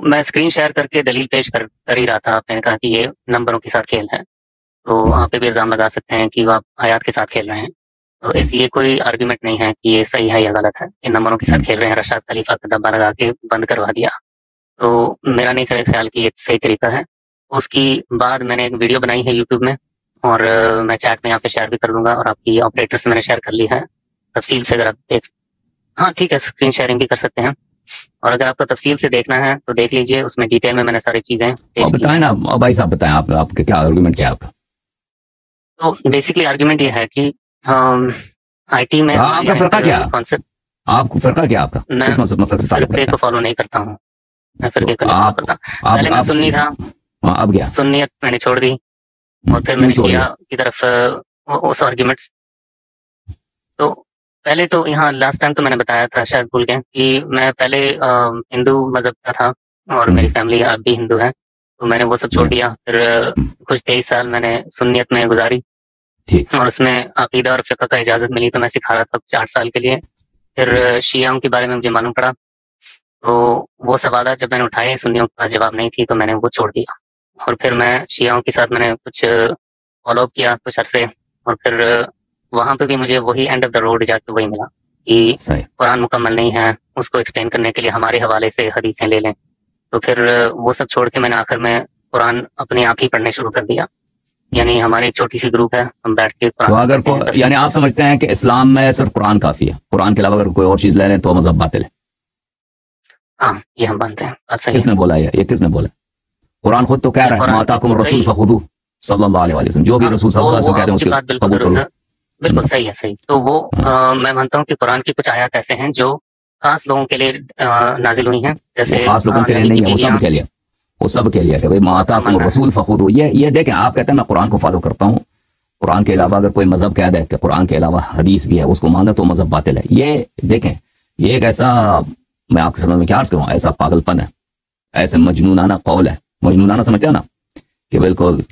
मैं screen share करके दलील पेश कर ही रहा था। मैंने कहा कि ये नंबरों के साथ खेल है, तो वहाँ पे भी इल्ज़ाम लगा सकते हैं कि वो आप आयात के साथ खेल रहे हैं। तो ये कोई आर्गुमेंट नहीं है कि ये सही है या गलत है। इन नंबरों के साथ खेल रहे हैं, रशाद खलीफा का डब्बा लगा के बंद करवा दिया। तो मेरा नहीं ख्याल कि ये सही तरीका है। उसकी बाद मैंने एक वीडियो बनाई है यूट्यूब में, और मैं चैट में यहाँ पे शेयर भी कर दूंगा, और आपकी ऑपरेटर से मैंने शेयर कर ली है तफसील से। अगर आप देख, हाँ ठीक है, स्क्रीन शेयरिंग भी कर सकते हैं, और अगर आपको तफसील से देखना है तो देख लीजिए, उसमें डिटेल में मैंने सारी चीजें बताएं ना भाई साहब, बताएं आपके क्या आर्गुमेंट क्या है आपका? तो बेसिकली आर्गुमेंट ये है कि आईटी में आपका फर्का क्या कॉन्सेप्ट, आपको फर्का क्या आपका? मैं फिरके को फॉलो नहीं करता हूँ, मैं फिरके को नहीं करता। पहले मैं सुन्नी था, अब गया सुन्नियत मैंने छोड़ दी, और फिर मैंने शिया की तरफ उस आर्गुमेंट्स। तो पहले तो यहाँ लास्ट टाइम तो मैंने बताया था, शायद भूल गए, कि मैं पहले हिंदू मजहब का था, और मेरी फैमिली अब भी हिंदू है, तो मैंने वो सब छोड़ दिया। फिर कुछ 23 साल मैंने सुन्नियत में गुजारी, और उसमें अकीदा और फिक़्ह का इजाजत मिली, तो मैं सिखा रहा था कुछ 8 साल के लिए। फिर शियाओं के बारे में मुझे मालूम पड़ा, तो वो सवाल जब मैंने उठाए, सुन्नियों के पास जवाब नहीं थी, तो मैंने वो छोड़ दिया। और फिर मैं शियाओं के साथ मैंने कुछ फॉलो किया कुछ अरसे, और फिर वहां पे भी मुझे वही एंड ऑफ द रोड जाके वही मिला कि कुरान मुकम्मल नहीं है, उसको एक्सप्लेन करने के लिए हमारे हवाले से हदीसें ले लें। तो फिर वो सब छोड़ के मैंने आखिर में कुरान अपने आप ही पढ़ने शुरू कर दिया। यानी हमारी एक छोटी सी ग्रुप है, हम बैठ के तो अगर यानी आप समझते हैं कि इस्लाम में सिर्फ कुरान काफी है, कुरान के अलावा अगर कोई और चीज ले लें तो मजहब बातिल है? हाँ, ये हम मानते हैं। अच्छा, किसने बोला ये किसने बोला? कुरान खुद तो कह रहा है, माताकुम रसूल फखुदू सल्लल्लाहु अलैहि वसल्लम, जो भी रसूल सल्लल्लाहु अलैहि वसल्लम कहते हैं उसकी बात बिल्कुल सही है, सही। तो वो मैं मानता हूँ कि कुरान की कुछ आयत ऐसे हैं जो खास लोगों के लिए नाजिल हुई हैं, जैसे खास लोगों के लिए नहीं है, वो सब के लिए, वो सब के लिए कि भाई माताकुम रसूल फखुदू। ये देखें, आप कहते हैं मैं कुरान को फॉलो करता हूँ, कुरान के अलावा अगर कोई मजहब कह दे कि कुरान के अलावा हदीस भी है, उसको माना तो मजहब बातिल है। ये देखें, ये एक ऐसा, मैं आपके समझ में क्या अर्ज करूँ, ऐसा पागलपन है, ऐसे मजनूनाना कौल है। मजनूनाना समझते हैं ना, कि बिल्कुल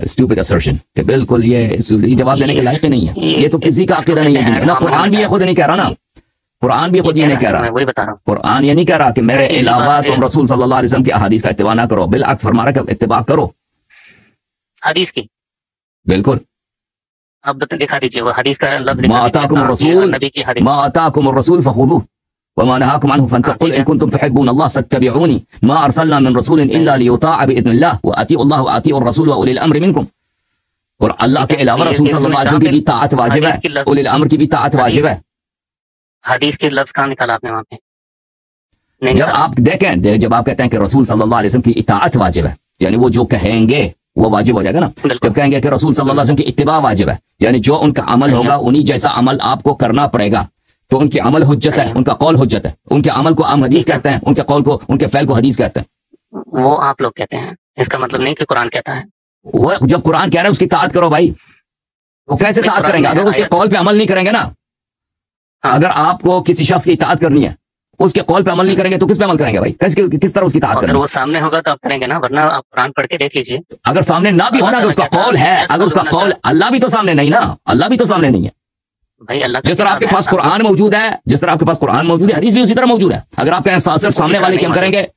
स्टूपिड असर्शन, कि बिल्कुल ये जवाब देने के लायक नहीं है। ये तो किसी का अकीदा नहीं है ना, कुरान भी ये खुद नहीं कह रहा ना, कुरान भी खुद ये नहीं कह रहा, वही बता रहा हूं। कुरान ये नहीं कह रहा कि मेरे अलावा तुम रसूल सल्लल्लाहु अलैहि वसल्लम की अहादीस का इत्तिबा ना करो, बिलअक्स फरमा रहा है कि इत्तिबा करो हदीस की। बिल्कुल, अब दिखा दीजिए वो हदीस का लफ्ज, माताकुम रसूल, माताकुम रसूल फखुदू वमा नहाकुम अन्हु फंतकुल इन कुंतुम तुहिब्बून अल्लाह फत्तबिऊनी मा अरसलना मिन रसूलिन इल्ला लियुताअ बिइज़्निल्लाह व अतीउल्लाह व अतीउर रसूल व उलिल अम्रि मिनकुम। और अल्लाह के अलावा रसूल सल्लल्लाहु अलैहि वसल्म की भी ताअत वाजिब है, उलिल अम्र की भी ताअत वाजिब है। हदीस के लफ्ज कहाँ निकाला आपने वहां पे? जब आप देखें, जब आप कहते हैं कि रसूल सल्लल्लाहु अलैहि वसल्लम की इताअत वाजिब है, यानी वो जो कहेंगे वो वाजिब हो जाएगा ना। जब कहेंगे कि रसूल सल्लल्लाहु अलैहि वसल्लम की इत्तिबा वाजिब है, यानी जो उनका अमल होगा उन्हीं जैसा अमल आपको करना पड़ेगा, तो उनके अमल हुज्जत है, उनका कौल हुज्जत है। उनके अमल को हम हदीस कहते हैं, उनके कौल को, उनके फ़ैल को हदीस कहते हैं। वो आप लोग कहते हैं, इसका मतलब नहीं कि कुरान कहता है। वो जब कुरान कह रहा है उसकी ताअत करो भाई, वो कैसे ताअत करेंगे अगर उसके कौल पे अमल नहीं करेंगे ना। अगर आपको किसी शख्स की इताअत करनी है, उसके कौल पे अमल नहीं करेंगे तो किस पे अमल करेंगे भाई? किस तरह उसकी इताअत करेंगे? अगर वो सामने होगा तो आप करेंगे ना, वरना आप कुरान पढ़ के देख लीजिए। अगर सामने ना भी होना, अगर उसका कौल है, अगर उसका कौल, अल्लाह भी तो सामने नहीं ना, अल्लाह भी तो सामने नहीं है भाई। अल्लाह जिस तरह आपके पास कुरान मौजूद है, जिस तरह आपके पास कुरान मौजूद है, हदीस भी उसी तरह मौजूद है। अगर आप कहें सिर्फ सामने वाले की हम करेंगे,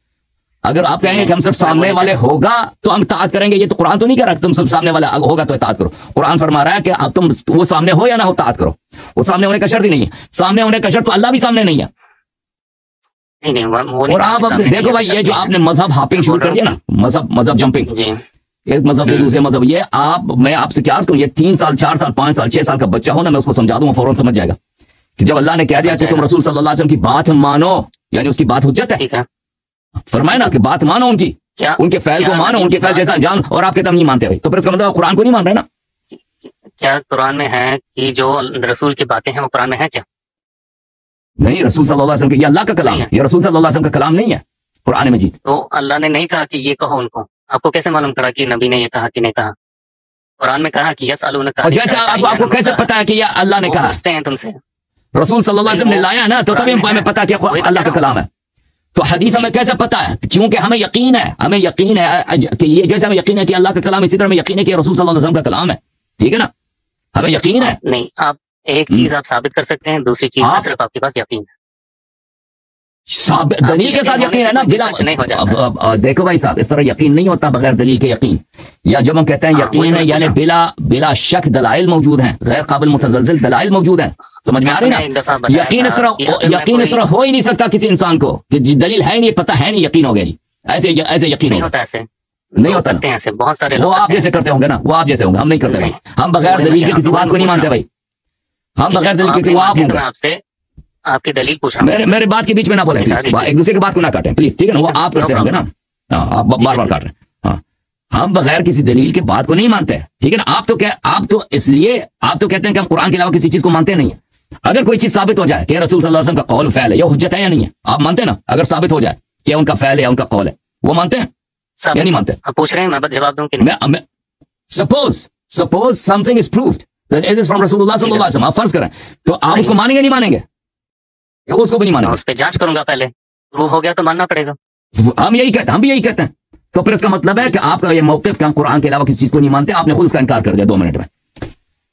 अगर आप कहेंगे कि हम सिर्फ सामने वाले होगा तो हम इताअत करेंगे, ये तो कुरान तो नहीं कह रहा तुम सिर्फ सामने वाला होगा तो इताअत करो। कुरान फरमा रहा है कि अब तुम वो सामने हो या ना हो इताअत करो। वो सामने होने का शर्त ही नहीं है, सामने होने का शर्त तो अल्लाह भी सामने नहीं है। और आप अब देखो भाई, ये जो आपने मजहब हॉपिंग शुरू कर दिया ना, मजहब जंपिंग, एक मजहब से दूसरे मजहब, ये मैं आपसे क्या अर्ज करूं, ये 3 साल 4 साल 5 साल 6 साल का बच्चा हो ना, मैं उसको समझा दूंगा, फौरन समझ जाएगा कि जब अल्लाह ने कह दिया कि तुम रसूल सल्लल्लाहु अलैहि वसल्लम की बात मानो, यानी उसकी बात हुज्जत है। फरमाए ना कि बात मानो उनकी, उनके फैल को मानो, उनके फैल जैसा जान, और आपके तब नहीं मानते भाई, तो फिर इसका मतलब कुरान को नहीं मान रहे ना। क्या कुरान में है कि जो रसूल की बातें हैं वो कुरान में है क्या? नहीं, रसूल सल्लल्लाहु अलैहि वसल्लम के, ये अल्लाह का कलाम है, ये रसूल सल्लल्लाहु अलैहि वसल्लम का कलाम नहीं है कुरान मजीद। तो अल्लाह ने नहीं कहा कि ये कहो उनको, आपको कैसे मालूम पड़ा कि नबी ने ये कहा कि नहीं कहा? कुरान में कहा कि यसअलूनका, जैसा आपको कैसे पता है कि ये अल्लाह ने कहा? पूछते हैं तुमसे, रसूल सल्लल्लाहु अलैहि वसल्लम ने लाया ना, तो तभी हमें पता कि अल्लाह का कलाम है। तो हदीस हमें कैसे पता है? क्योंकि हमें यकीन है, हमें यकीन है कि ये, जैसे हमें यकीन है कि अल्लाह का कलाम, इसी तरह हमें यकीन है कि रसूल सल्लल्लाहु अलैहि वसल्लम का कलाम है। ठीक है ना, हमें यकीन है। नहीं, आप एक चीज आप साबित कर सकते हैं, दूसरी चीज सिर्फ आपके पास यकीन है। दलील के साथ यकीन है ना, बिला देखो भाई साहब, इस तरह यकीन नहीं होता बगैर दलील के यकीन। या जब हम कहते हैं यकीन है यानी बिला शक दलाइल मौजूद हैं, गैर काबिल मुतज़लज़िल दलाइल मौजूद हैं। समझ में आ रही ना? यकीन इस तरह हो ही नहीं सकता किसी इंसान को कि दलील है नहीं, पता है नहीं, यकीन हो गया जी। ऐसे यकीन नहीं होता, ऐसे नहीं होता ऐसे बहुत सारे वो आप जैसे करते होंगे ना, वो आप जैसे होंगे, हम नहीं करते भाई। हम बगैर दलील के किसी बात को नहीं मानते भाई, हम बगैर दलील के वो आप होंगे। आपसे आपकी दलील पूछा, मेरे बात के बीच में ना बोले प्लीज, एक दूसरे की बात को ना काटें प्लीज, ठीक है ना? वो आप करते होंगे ना, आप बार बार काट रहे हैं। हाँ, हम बगैर किसी दलील के बात को नहीं मानते, ठीक है ना? आप तो इसलिए आप तो कहते हैं कि हम कुरान के अलावा किसी चीज को मानते नहीं है। अगर कोई चीज साबित हो जाए कि रसूल सल्लल्लाहु अलैहि वसल्लम का कौल फैल है, ये हुज्जत है या नहीं है, आप मानते हैं ना? अगर साबित हो जाए कि उनका फैल है, उनका कौल है, वो मानते हैं या नहीं मानते? आप पूछ रहे हैं, मैं जवाब दूं कि नहीं? Suppose something is proved that it is from रसूलुल्लाह सल्लल्लाहु अलैहि वसल्लम, आप फर्ज करें, तो आप उसको मानेंगे नहीं मानेंगे? उसको भी नहीं मानेंगे? उस पर जांच करूंगा पहले, प्रूव हो गया तो मानना पड़ेगा। हम भी यही कहते हैं। तो फिर इसका मतलब है कि आपका ये मौक़िफ़ कि हम कुरान के अलावा किसी चीज को नहीं मानते, आपने खुद उसका इनकार कर दिया 2 मिनट में।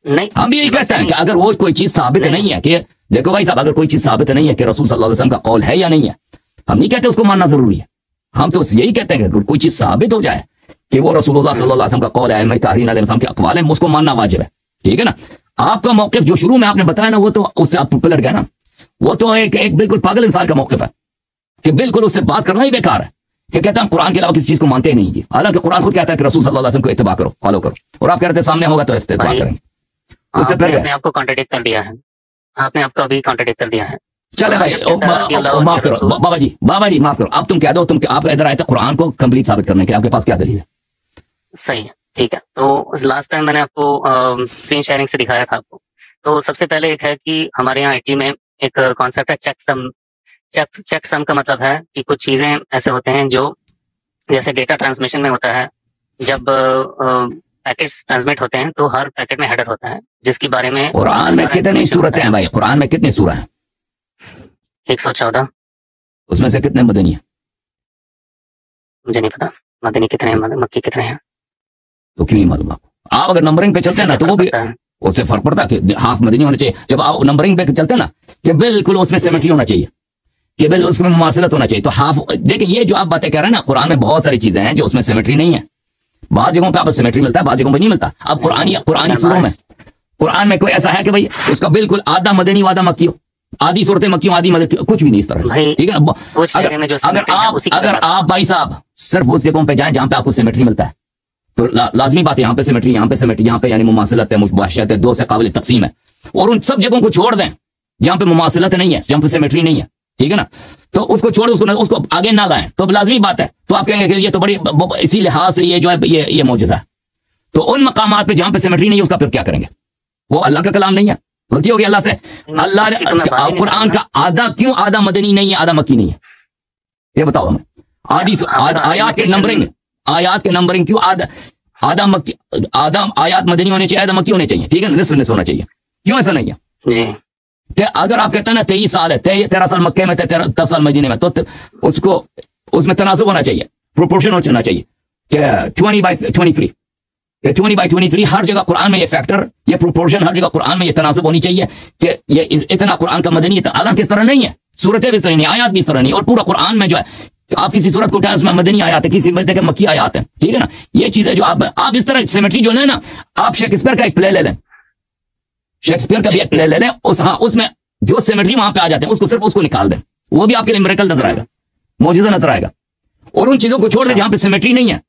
नहीं, हम भी यही कहते हैं कि अगर वो कोई चीज साबित नहीं है कि देखो भाई साहब, अगर कोई चीज साबित नहीं है कि रसूल सल्लल्लाहु अलैहि वसल्लम का कौल है या नहीं है, हम नहीं कहते उसको मानना जरूरी है। हम तो यही कहते हैं कि कोई चीज साबित हो जाए कि वो रसूलुल्लाह सल्लल्लाहु अलैहि वसल्लम का कौल है, तारीन अलैहि के अक़वाल है, उसको मानना वाजिब है, ठीक है ना? आपका मौक़िफ़ जो शुरू में आपने बताया ना, वो तो उससे आप पलट गए ना। वो तो एक बिल्कुल पागल इंसान का मौक़िफ़ है कि बिल्कुल उससे बात करना ही बेकार है, कि कहता है कुरान के अलावा किसी चीज को मानते ही नहीं जी। हालांकि कुरान खुद कहता है कि रसूल सल्लल्लाहु अलैहि वसल्लम को इत्तिबा करो, फॉलो करो, और आप कह रहे थे सामने होगा तो इत्तिबा करेंगे। उससे पहले आपने आपको कॉन्ट्रडिक्ट कर दिया है, आपने आपको अभी कॉन्ट्रडिक्ट कर दिया है। चले भाई, माफ करो बाबा जी माफ करो। अब तुम कह दो, आप इधर आए थे कुरान को कंप्लीट साबित करने के, आपके पास क्या दलील है? सही है, ठीक है। तो लास्ट टाइम मैंने आपको स्क्रीन शेयरिंग से दिखाया था आपको। तो सबसे पहले एक है कि हमारे यहाँ IT में एक कॉन्सेप्ट है चेक सम का मतलब है कि कुछ चीजें ऐसे होते हैं जो जैसे डेटा ट्रांसमिशन में होता है, जब पैकेट्स ट्रांसमिट होते हैं तो हर पैकेट में हेडर होता है जिसके बारे में कुरान में कितनी सूरतें हैं भाई? कुरान में कितनी सूरह हैं? 114। उसमें से कितने मदनी हैं? मुझे नहीं पता मदनी कितने हैं, मक्की कितने हैं। तो क्यों नहीं मालूम आपको? आप अगर नंबरिंग पे चलते हैं ना तो वो भी उससे फर्क पड़ता है कि हाफ मदनी होना चाहिए। जब आप नंबरिंग पे चलते हैं ना कि बिल्कुल उसमें सिमेट्री होना चाहिए, कि बिल्कुल उसमें मुमासलत होना चाहिए, तो हाफ। देखिए ये जो आप बातें कह रहे हैं ना, कुरान में बहुत सारी चीजें हैं जो उसमें सिमेट्री नहीं है। बाद जगहों पे आपको सिमेट्री मिलता है, बाद जगहों पे नहीं मिलता। अब कुरानी सूरों में, कुरान में कोई ऐसा है कि भाई उसका बिल्कुल आधा मदनी आधा मक्की हो, आधी सूरतें मक्की हो आधी मदनी, कुछ भी नहीं इस तरह, ठीक है। अगर आप भाई साहब सिर्फ उस जगहों पे जाएं जहां पे आपको सिमेट्री मिलता है, तो लाजमी बात है यहाँ पे सिमेट्री, यहाँ पे सिमेट्री, यहाँ पे यानी मुमासलत है, मुबाशरत है, 2 से काबिल तकसीम है। और उन सब जगहों को छोड़ दें जहाँ पे मुमासलत नहीं है, जहाँ पे सिमेट्री नहीं है, ठीक है ना, तो उसको छोड़ उसको आगे ना लाएं, तो लाजमी बात है। तो आप कहेंगे कि ये तो बड़ी इसी लिहाज से ये जो है ये मौजज़ा है। तो उन मकामात पे जहाँ पे सिमेट्री नहीं है उसका फिर क्या करेंगे? वो अल्लाह का कलाम नहीं है, गलती होगी अल्लाह से। अल्लाह ने कुरान का आधा क्यों आधा मदनी नहीं है, आधा मक्की नहीं है, ये बताओ हमें। आयात के नंबरिंग क्यों आधा मक्की, आधा आयात मदनी होने चाहिए, आधा मक्की होने चाहिए, ठीक है ना, निस्फ होना चाहिए, क्यों ऐसा नहीं है? अगर आप कहते हैं ना 23 साल है, 13 साल मक्के में, 10 साल मदीने में, तो उसको उसमें तनासब होना चाहिए, प्रोपोर्शन होना चाहिए कि 20/23, 20/23 हर जगह कुरान में ये फैक्टर, ये प्रोपोर्शन हर जगह कुरान में ये तनासब होनी चाहिए कि ये इतना कुरान का मदनी, हालांकि इस तरह नहीं है, सूरतें भी इस तरह नहीं, आयात भी इस तरह नहीं, और पूरा कुरान में जो है आप किसी सूरत को उठाए उसमें मदनी आयात है, किसी में देखें मक्की आयात है, ठीक है ना। ये चीजें जो आप इस तरह सिमेट्री जो है ना, आप शेक्सपियर का एक प्ले ले लें, शेक्सपियर का भी एक प्ले ले लें, उसमें जो सिमेट्री वहां पे आ जाते हैं उसको सिर्फ उसको निकाल दें, वो भी आपके लिए मिरेकल नजर आएगा, मौजूदा नजर आएगा। और उन चीजों को छोड़ दें जहां पे सिमेट्री नहीं है,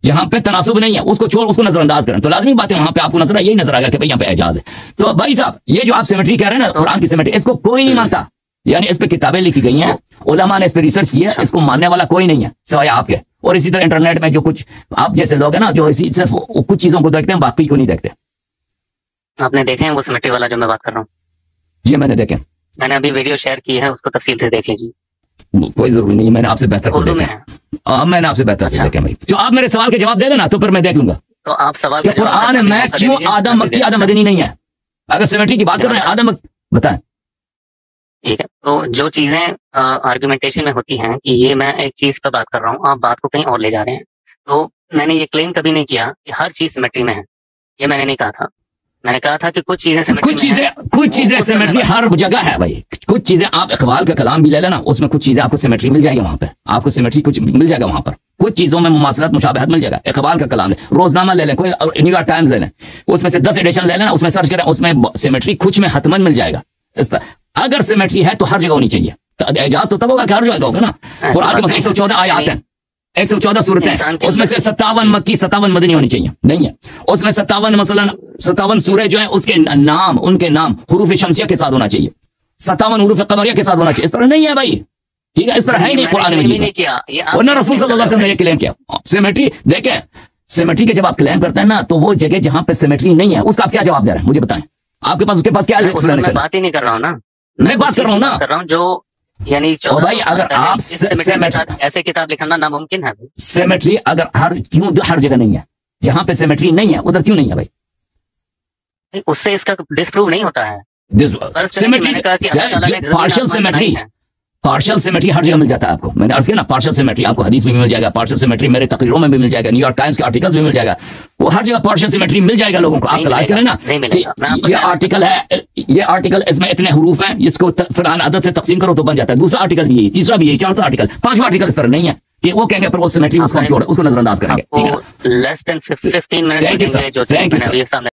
जहां पे तनासुब नहीं है, उसको नजरअंदाज करें, तो लाजमी बात है वहां पे आपको यही नजर आएगा कि भाई यहाँ पे एजाज है। तो भाई साहब ये जो आप सिमेट्री कह रहे हैं ना, कुरान की सिमेट्री, इसको कोई नहीं मानता, यानी इस पे किताबें लिखी गई हैं, उलमा ने इस पे रिसर्च की है, इसको मानने वाला कोई नहीं है सिवाय आपके। और इसी तरह इंटरनेट में जो कुछ आप जैसे लोग हैं ना, जो इसी सिर्फ कुछ चीजों को देखते हैं, बाकी को नहीं देखते। आपने देखे हैं वो सिमेट्री वाला जो मैं बात कर रहा हूँ? जी मैंने देखे, मैंने अभी वीडियो शेयर की है, उसको तफसील से देख लीजिए। कोई जरूरी नहीं, मैंने आपसे बेहतर को देखा, मैंने आपसे बेहतर से देखे भाई। जो आप मेरे सवाल के जवाब दे देना तो फिर मैं देख लूंगा। तो आप सवाल कुरान में क्यों आधा मक्की आधा मदनी नहीं है? अगर सिमेट्री की बात कर रहे हैं, आधा मक्की बताएं, ठीक है। तो जो चीजें आर्गुमेंटेशन में होती हैं कि ये मैं एक चीज पर बात कर रहा हूँ, आप बात को कहीं और ले जा रहे हैं, तो मैंने ये क्लेम कभी नहीं किया कि हर चीज सिमेट्री में है, ये मैंने नहीं कहा था। मैंने कहा था कि कुछ चीजें कुछ चीजें सिमेट्री हर जगह है भाई। कुछ चीजें आप इकबाल का कलाम भी ले लेना, उसमें कुछ चीजें आपको सिमेट्री मिल जाएगी, वहां पे आपको सिमेट्री कुछ मिल जाएगा वहां पर। कुछ चीजों में मुमासलत मुशाबहत मिल जाएगा। इकबाल का कलाम ले, रोजनामा ले लें, कोई न्यूयॉर्क टाइम्स ले लें, उसमें से 10 एडिशन ले लेना, उसमें सर्च करें, उसमें सिमेट्री कुछ में हतमन मिल जाएगा। इस तरह अगर सिमेट्री है तो हर जगह होनी चाहिए। तो एजाज तो तब होगा कि हर जगह होगा ना। कुरान के 114 आयत हैं, 114 सूरतें, उसमें से 57 मक्की 57 मदनी होनी चाहिए, नहीं है। उसमें 57 मसलन 57 सूरह जो है उसके नाम, उनके नाम हुरूफ शमसिया के साथ होना चाहिए, 57 हुरूफ कमरिया के साथ होना चाहिए। इस तरह नहीं है भाई, ठीक है, इस तरह है ही नहीं कुरान में। वरना रसूल सल्लल्लाहु अलैहि वसल्लम ने क्लेम किया सिमेट्री। देखें, सिमेट्री के जब आप क्लेम करते हैं ना, तो वो जगह जहां पे सिमेट्री नहीं है उसका आप क्या जवाब दे रहे हैं मुझे बताएं। आपके पास उसके पास क्या है? मैं बात ही नहीं कर रहा हूँ ना, मैं बात कर रहा हूँ जो यानी भाई अगर आप ऐसे किताब लिखना नामुमकिन है। सिमेट्री अगर क्यों हर जगह नहीं है? जहां पे सिमेट्री नहीं है उधर क्यों नहीं है भाई? उससे इसका डिस्प्रूव नहीं होता है। Symmetry partial symmetry, partial symmetry हर जगह मिल जाता है आपको। मैंने अर्ज किया ना, पार्शियल सिमेट्री आपको हदीस में भी मिल जाएगा, पार्शियल सिमेट्री मेरे तकरीरों में भी मिल जाएगा, न्यूयॉर्क टाइम्स के आर्टिकल्स में मिल जाएगा, वो हर जगह पार्शियल सिमेट्री मिल जाएगा लोगों को। आप तलाश करें ना, ये आर्टिकल है, ये आर्टिकल इसमें इतने हरूफ हैं, इसको फलान अदद से तकसीम करो तो बन जाता है। दूसरा आर्टिकल भी यही, तीसरा भी यही, चौथा आर्टिकल, पांचवा आर्टिकल इस तरह नहीं है कि वो कहेंगे पर वो सिमेट्री उसको नजरअंदाज करेंगे। Less than 15 minute